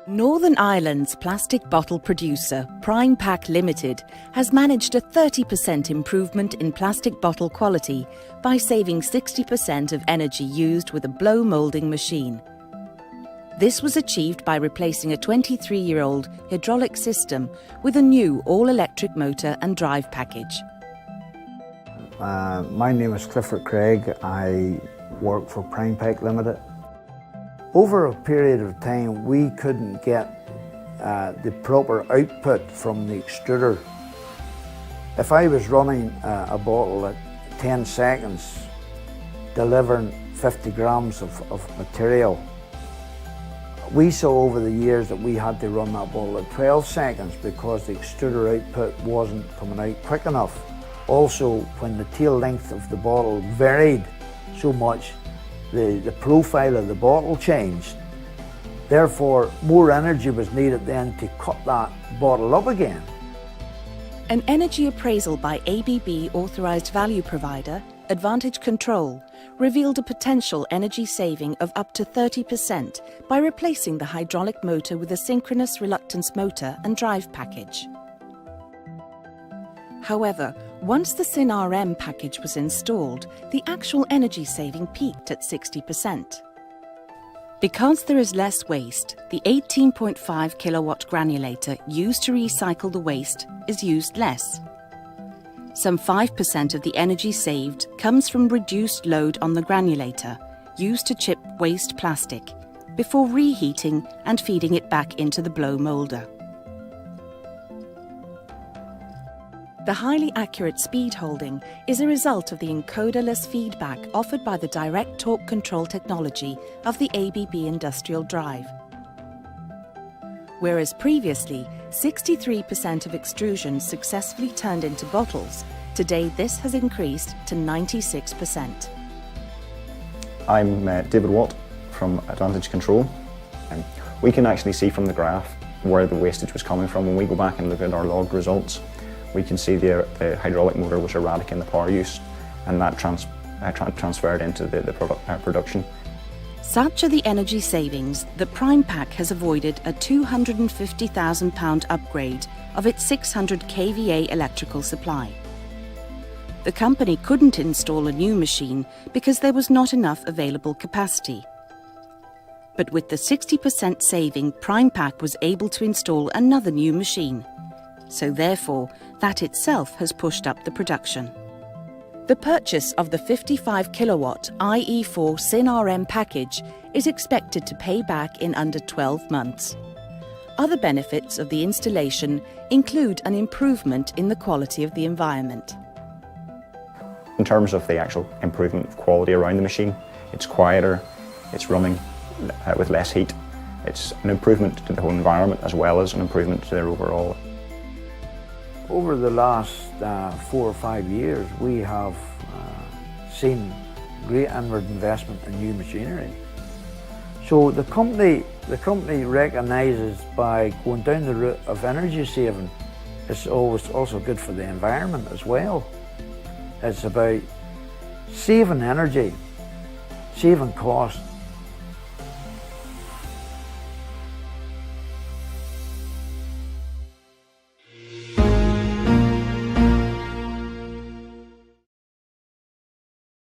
Northern Ireland's plastic bottle producer, PrimePac Ltd, has managed a 30% improvement in plastic bottle quality by saving 60% of energy used with a blow moulding machine. This was achieved by replacing a 23-year-old hydraulic system with a new all-electric motor and drive package. My name is Clifford Craig. I work for PrimePac Ltd. Over a period of time, we couldn't get the proper output from the extruder. If I was running a bottle at 10 seconds, delivering 50 grams of material, we saw over the years that we had to run that bottle at 12 seconds because the extruder output wasn't coming out quick enough. Also, when the tail length of the bottle varied so much, the profile of the bottle changed. Therefore, more energy was needed then to cut that bottle up again. An energy appraisal by ABB authorised value provider, Advantage Control, revealed a potential energy saving of up to 30% by replacing the hydraulic motor with a synchronous reluctance motor and drive package. However, once the SynRM package was installed, the actual energy saving peaked at 60%. Because there is less waste, the 18.5 kilowatt granulator used to recycle the waste is used less. Some 5% of the energy saved comes from reduced load on the granulator, used to chip waste plastic, before reheating and feeding it back into the blow moulder. The highly accurate speed holding is a result of the encoderless feedback offered by the direct torque control technology of the ABB industrial drive. Whereas previously, 63% of extrusions successfully turned into bottles, today this has increased to 96%. I'm David Watt from Advantage Control. We can actually see from the graph where the wastage was coming from. When we go back and look at our logged results, we can see the hydraulic motor was erratic in the power use, and that transferred into the production. Such are the energy savings that PrimePac has avoided a £250,000 upgrade of its 600 kVA electrical supply. The company couldn't install a new machine because there was not enough available capacity. But with the 60% saving, PrimePac was able to install another new machine. So therefore, that itself has pushed up the production. The purchase of the 55 kilowatt IE4 SynRM package is expected to pay back in under 12 months. Other benefits of the installation include an improvement in the quality of the environment. In terms of the actual improvement of quality around the machine, it's quieter, it's running with less heat. It's an improvement to the whole environment as well as an improvement to their overall. Over the last 4 or 5 years, we have seen great inward investment in new machinery. So the company recognises by going down the route of energy saving, it's always also good for the environment as well. It's about saving energy, saving cost,